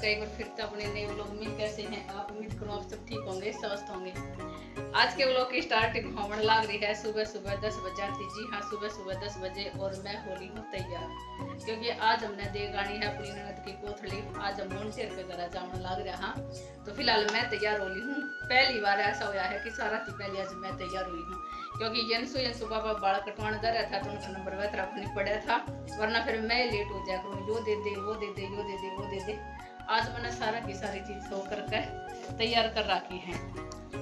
आपका एक बार फिर से अपने नए व्लॉग में। कैसे हैं आप? उम्मीद करूँ आप सब ठीक होंगे, स्वस्थ होंगे। आज के व्लॉग की स्टार्टिंग होने लग रही है सुबह सुबह 10 बजे आती। जी हाँ, सुबह सुबह 10 बजे। और मैं होली हूँ तैयार, क्योंकि आज हमने देख आनी है अपनी ननद की कोथड़ी। आज हम मोन्टेर के घर जाने लग रहा। तो फिलहाल मैं तैयार होली हूँ। पहली बार ऐसा हुआ है कि सारा थी पहले आज मैं तैयार हुई हूँ, क्योंकि यंसु पापा बाल कटवाने जा रहा था तो उनका नंबर वैतरा नहीं पड़ा था, वरना फिर मैं लेट हो जाया करूँ। यो दे दे, वो दे दे, यो दे दे, वो दे दे। आज मैंने सारा की सारी चीज धो करके तैयार कर रखी है।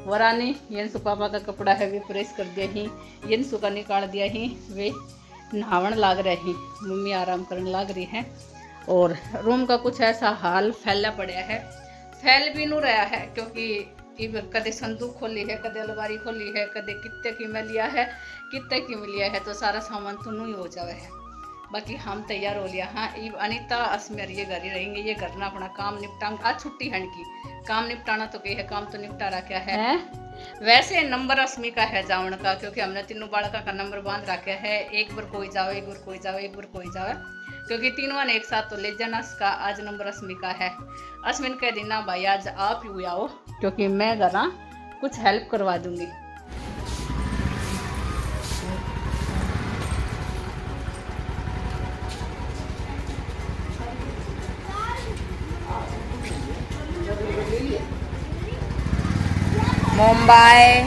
वरानी यंसु पापा का कपड़ा है वे प्रेस कर दिया ही, यंसु का निकाल दिया ही, वे नहावन लाग रहे ही, मम्मी आराम करने लग रही है। और रूम का कुछ ऐसा हाल फैला पड़ा है, फैल भी नहीं रहा है, क्योंकि कदे संदूक खोली है, कदे अलमारी खोली है, कदे कितने की में लिया है, कितने की में लिया है, तो सारा सामान तो नहीं हो जावे है। बाकी हम तैयार हो लिया। हाँ, अनीता असमेर ये घर ही रहेंगे, ये घर ना अपना काम निपटा। आज छुट्टी है की, काम निपटाना तो कही है, काम तो निपटा रखा है। वैसे नंबर अस्मी का है जावन का, क्योंकि हमने तीनों बालका का नंबर बांध रखा है। एक बार कोई जाओ, एक बार कोई जाओ, एक बार कोई जाओ, क्योंकि तीनों ने एक साथ तो ले जाना। इसका आज नंबर अस्मी का है। अश्विन कह देना भाई आज आप ही आओ, क्योंकि मैं घर कुछ हेल्प करवा दूंगी। मुंबई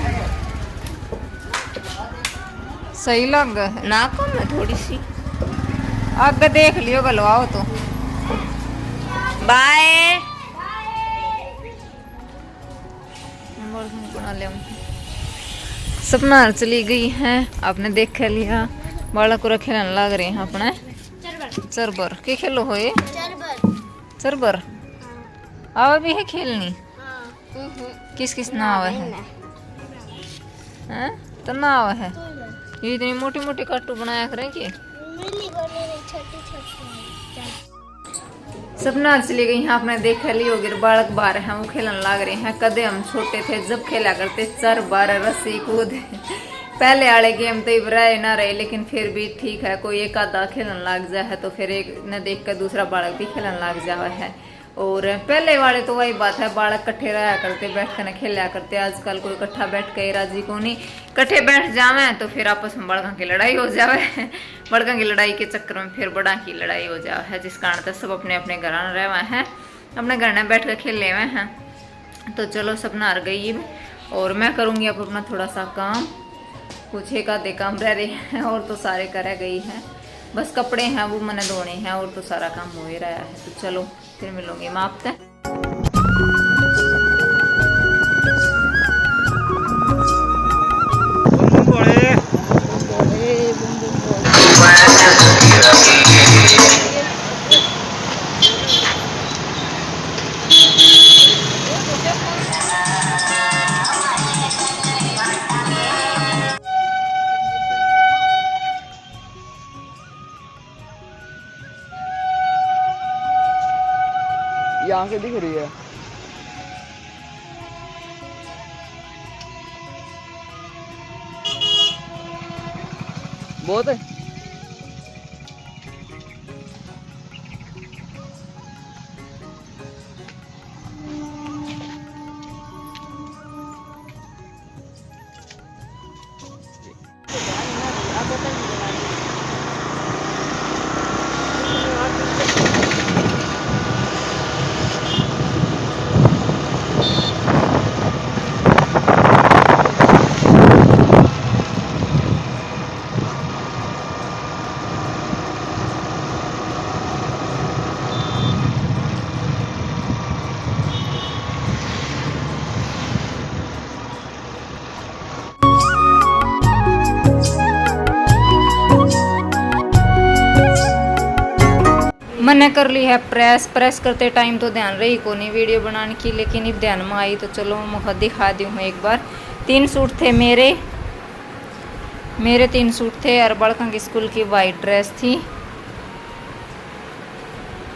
सही लग ना कम है थोड़ी सी आगे देख लियो गलवाओ तो। बाय बना ले। सपना चली गई है, आपने देख लिया। बालक को खेलने लग रहे हैं अपने चरबर के खेलो हो ये चरबर आवा भी है खेलनी। किस किस ना आवा है तो ना आवा है। ये इतनी मोटी मोटी काटू बनाया करें कि सपना चली गई यहाँ आपने देख ली होगी। बालक बार हैं वो खेलने लग रहे हैं। कदे हम छोटे थे जब खेला करते चर बार रस्सी कूद पहले वाले गेम तो रहे ना रहे, लेकिन फिर भी ठीक है। कोई एक आधा खेलने लग जाए है तो फिर एक न देख कर दूसरा बालक भी खेलने लग जावा है। और पहले वाले तो वही बात है, बालक इकट्ठे रहा करते, बैठ कर खेला करते। आजकल कोई इकट्ठा बैठ के राजी को नहीं, इकट्ठे बैठ जावे तो फिर आपस में बड़का की लड़ाई हो जावे। बड़का की लड़ाई के चक्कर में फिर बड़ा की लड़ाई हो जावे है, जिस कारण तो सब अपने अपने घर रहे हुए हैं, अपने घर में बैठ कर खेले हुए हैं। तो चलो सपना हार गई और मैं करूँगी अब अपना थोड़ा सा काम। कुछ एक आधे काम रह रहे हैं और तो सारे कर गई हैं, बस कपड़े हैं वो मैंने धोने हैं और तो सारा काम हो ही रहा है। तो चलो फिर मिलूंगी मैं आपसे। यहाँ से दिख रही है बहुत है। मैंने कर ली है प्रेस करते टाइम तो ध्यान रही को नहीं वीडियो बनाने की, लेकिन अब ध्यान में आई तो चलो मैं दिखा दी हूँ एक बार। 3 सूट थे मेरे 3 सूट थे। और बड़का की स्कूल की वाइट ड्रेस थी,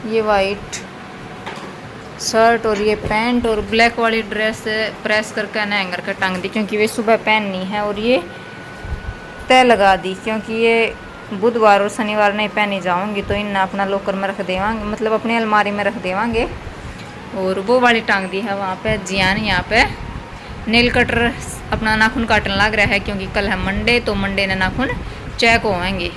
ये वाइट शर्ट और ये पैंट, और ब्लैक वाली ड्रेस प्रेस करके ना हैंगर का टांग दी, क्योंकि वे सुबह पहननी है। और ये तय लगा दी, क्योंकि ये बुधवार और शनिवार नहीं पहनी जाऊंगी, तो इन अपना लॉकर में रख देवांगे, मतलब अपनी अलमारी में रख देवांगे। और वो वाली टांग दी है वहाँ पे जियान। यहाँ पे नेल कटर अपना नाखून काटने लग रहा है क्योंकि कल है मंडे, तो मंडे ने नाखून चेक होंगे।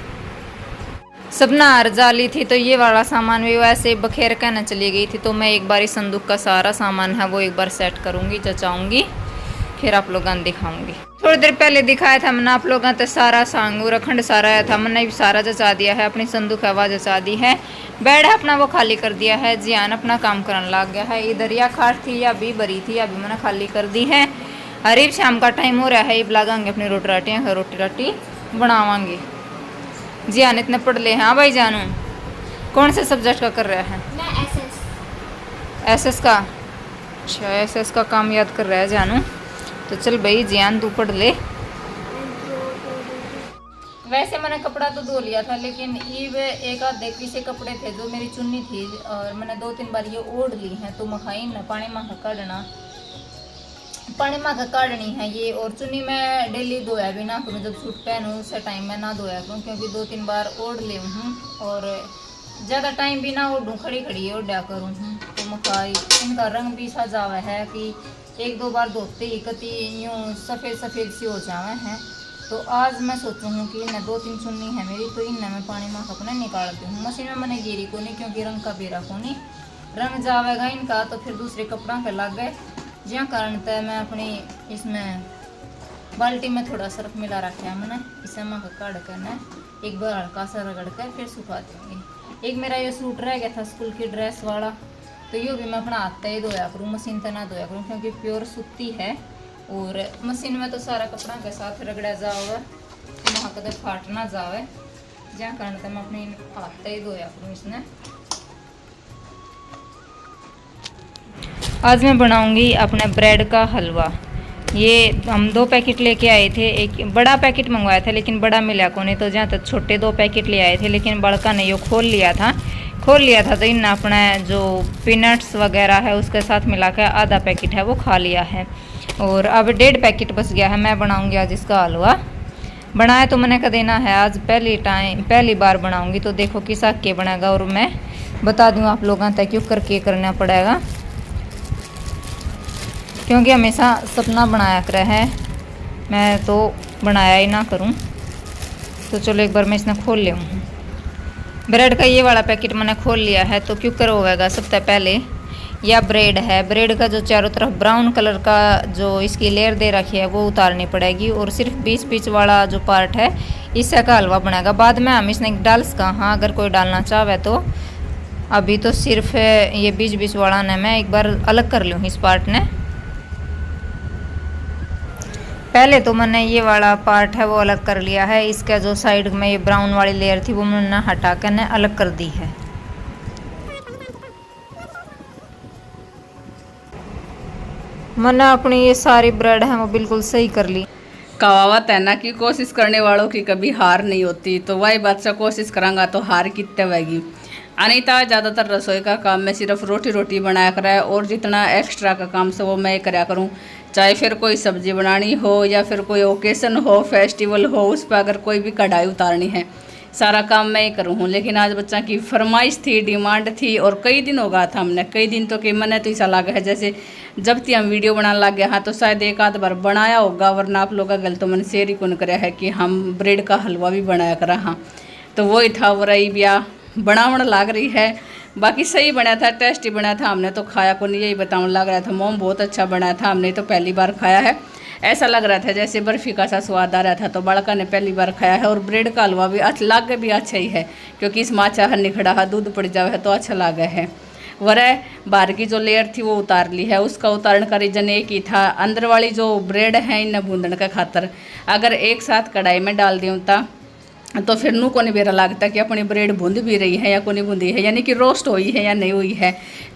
सपना अर्जा ली थी तो ये वाला सामान भी वैसे बखेर कहना चली गई थी, तो मैं एक बार इस संदूक का सारा सामान है वो एक बार सेट करूँगी, जचाऊँगी, फिर आप लोगों ने दिखाऊंगी। थोड़ी देर पहले दिखाया था मैंने आप लोगों ने सारा सांगू रखंड सारा आया था, मैंने भी सारा जचा दिया है। अपनी संदूक है वह जचा दी है। बेड है अपना वो खाली कर दिया है। जियान अपना काम करने लग गया है। इधर या खाट थी या भी भरी थी, अभी मैंने खाली कर दी है। अरे शाम का टाइम हो रहा है, अब लगाएंगे अपनी रोटी राटी बनावांगे। जियान इतने पढ़ ले। हाँ भाई जानू, कौन से सब्जेक्ट का कर रहा है? एसएस का। अच्छा, एसएस का काम याद कर रहा है जानू। तो चल भाई जियान तू पढ़ ले। वैसे मैंने कपड़ा तो धो लिया था, लेकिन ये एक आधे पीछे कपड़े थे जो मेरी चुन्नी थी और मैंने 2-3 बार ये ओढ़ ली हैं, तो मखाई न पानी में काटना, पानी में काटनी है ये। और चुन्नी मैं डेली धोया भी ना करूँ, जब सूट पहनूँ उस टाइम में ना धोया करूँ, क्योंकि 2-3 बार ओढ़ ले हूँ और ज़्यादा टाइम भी ना ओढ़ूँ, खड़ी ओढ़ा करूँ। तो मखाई इनका रंग भी सा जावा है कि 1-2 बार धोते ही कति यूँ सफ़ेद सी हो जावे हैं। तो आज मैं सोचूँ कि इन्हें 2-3 चुन्नी है मेरी, तो इन्हें मैं पानी में अपने निकालती हूँ। मशीन में मैंने गिरी को नहीं, क्योंकि रंग का बेरा को नहीं, रंग जावेगा इनका तो फिर दूसरे कपड़ा के लग गए, जिया कारण तय मैं अपनी इसमें बाल्टी में थोड़ा सर्फ मिला रखा है मैंने, इसे मैं काट करना एक बार हल्का सा रगड़ कर फिर सुखा दूँगी। एक मेरा ये सूट रह गया था स्कूल की ड्रेस वाला, तो ये भी मैं अपना हाथ ही धोया करूँ, मशीन तो ना धोया करूँ, क्योंकि प्योर सूती है और मशीन में तो सारा कपड़ा के साथ रगड़ा जाओगे, वहाँ कदर फाट ना जावे, जहाँ कारण तो मैं अपने हाथ ही धोया करूँ इसने। आज मैं बनाऊंगी अपने ब्रेड का हलवा। ये हम 2 पैकेट लेके आए थे, एक बड़ा पैकेट मंगवाया था लेकिन बड़ा मिला को नहीं, तो जहाँ तक छोटे 2 पैकेट ले आए थे, लेकिन बड़का ने यो खोल लिया था तो इन अपना जो पीनट्स वगैरह है उसके साथ मिलाकर आधा पैकेट है वो खा लिया है और अब 1.5 पैकेट बच गया है। मैं बनाऊंगी आज इसका हलवा। बनाया तो मैंने कहा देना है, आज पहली बार बनाऊंगी, तो देखो किस हक के बनेगा और मैं बता दूँ आप लोगों तक क्यों करके करना पड़ेगा, क्योंकि हमेशा सपना बनाया कर है, मैं तो बनाया ही ना करूं। तो चलो एक बार मैं इसने खोल ले हूँ। ब्रेड का ये वाला पैकेट मैंने खोल लिया है, तो क्यों होगा सबसे पहले यह ब्रेड है, ब्रेड का जो चारों तरफ ब्राउन कलर का जो इसकी लेयर दे रखी है वो उतारनी पड़ेगी और सिर्फ बीच वाला जो पार्ट है इससे का हलवा बनेगा। बाद में हम इसने डाल सका, हाँ अगर कोई डालना चाहे तो। अभी तो सिर्फ ये बीच वाला ने मैं एक बार अलग कर लूँ इस पार्ट ने। पहले तो मैंने ये वाला पार्ट है वो अलग कर लिया है, इसका जो साइड में ये ब्राउन वाली लेयर थी वो मैंने हटा कर ने अलग कर दी है। मैंने अपनी ये सारी ब्रेड है वो बिल्कुल सही कर ली। कहावत है ना कि कोशिश करने वालों की कभी हार नहीं होती, तो वही बात से कोशिश करांगा तो हार कितने होगी। अनीता ज़्यादातर रसोई का काम में सिर्फ रोटी बनाया करा है और जितना एक्स्ट्रा का काम से वो मैं कराया करूँ, चाहे फिर कोई सब्जी बनानी हो या फिर कोई ओकेशन हो, फेस्टिवल हो, उस पर अगर कोई भी कढ़ाई उतारनी है सारा काम मैं ही करूँ। लेकिन आज बच्चा की फरमाइश थी, डिमांड थी और कई दिन हो गया था हमने, कई दिन तो कि मैंने तो ऐसा लगा है जैसे जब थी हम वीडियो बनाने लग गया। हाँ तो शायद एक आध बार बनाया होगा, वरना आप लोग का गल तो मैंने शेयर ही कौन कराया है कि हम ब्रेड का हलवा भी बनाया करा। हाँ तो वही था, वो रही ब्याह बनावण लाग रही है। बाकी सही बना था, टेस्टी बना था, हमने तो खाया को नहीं, यही बताने लग रहा था। मोम बहुत अच्छा बना था, हमने तो पहली बार खाया है, ऐसा लग रहा था जैसे बर्फ़ी का सा स्वाद आ रहा था। तो बड़का ने पहली बार खाया है और ब्रेड का हलवा भी लग भी अच्छा ही है, क्योंकि इसमें अच्छा निखड़ा है, दूध पड़ जावे है तो अच्छा लगा है। वरह बाहर की जो लेयर थी वो उतार ली है, उसका उतारने का रीज़न एक ही था, अंदर वाली जो ब्रेड है इन भूंदने का खातर अगर एक साथ कढ़ाई में डाल दूँ तो फिर नू को नहीं बेरा लगता कि अपनी ब्रेड भूंद भी रही है या को नहीं भूंदी है, यानी कि रोस्ट हुई है या नहीं हुई है।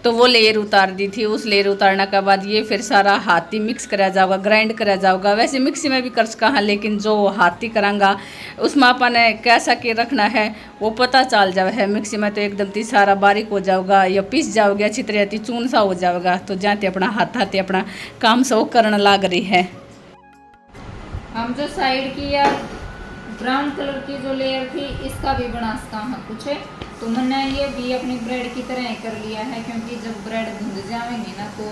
तो वो लेयर उतार दी थी। उस लेयर उतारने के बाद ये फिर सारा हाथी मिक्स करा जाओगा, ग्राइंड करा जाओगा। वैसे मिक्सी में भी कर सका है, लेकिन जो हाथी करांगा उसमें अपन कैसा के रखना है वो पता चल जावे है। मिक्सी में तो एकदम ती सारा बारीक हो जाओगा या पिस जाओगे, अच्छी तरह चून सा हो जाएगा। तो जाते अपना हाथी अपना काम से वो करने लग रही है। हम जो साइड की या ब्राउन कलर की जो लेयर थी इसका भी बना सकता हूँ कुछ है, तो तो मैंने ये भी अपनी ब्रेड की तरह ही कर लिया है, क्योंकि जब ब्रेड भुंज जाएंगे ना तो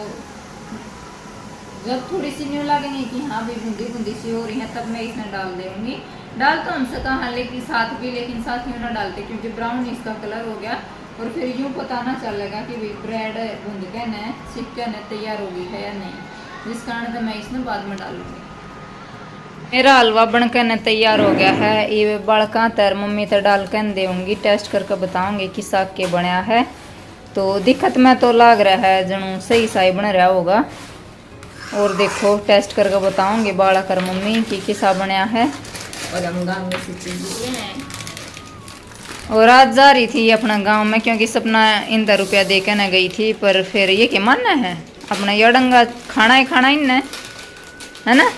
जब थोड़ी सी न्यू लगेंगी कि हाँ भी बूंदी बूंदी सी हो रही है, तब मैं इसमें डाल दूंगी। डाल तो हम सका हाँ लेकिन साथ यूँ ना डालते, क्योंकि ब्राउन इसका कलर हो गया और फिर यूँ पता ना चलेगा कि भाई ब्रेड भुंज के न सिक के न तैयार होगी है या नहीं, जिस कारण से मैं इसमें बाद में डालूंगी। मेरा हलवा बनकर न तैयार हो गया है। ये बड़का तर मम्मी तो डाल कर देंगी, टेस्ट करके बताऊंगी कि साग के बनया है। तो दिक्कत में तो लग रहा है जनू सही साई बन रहा होगा, और देखो टेस्ट करके बताऊंगी बाड़ा कर मम्मी की किसा बनया है। और हम गाँव में से चीज और आज जा रही थी अपना गांव में, क्योंकि सपना इंदा रुपया दे के न गई थी, पर फिर ये क्या मानना है अपना यड़ंगा खाना ही खाना इन है ना।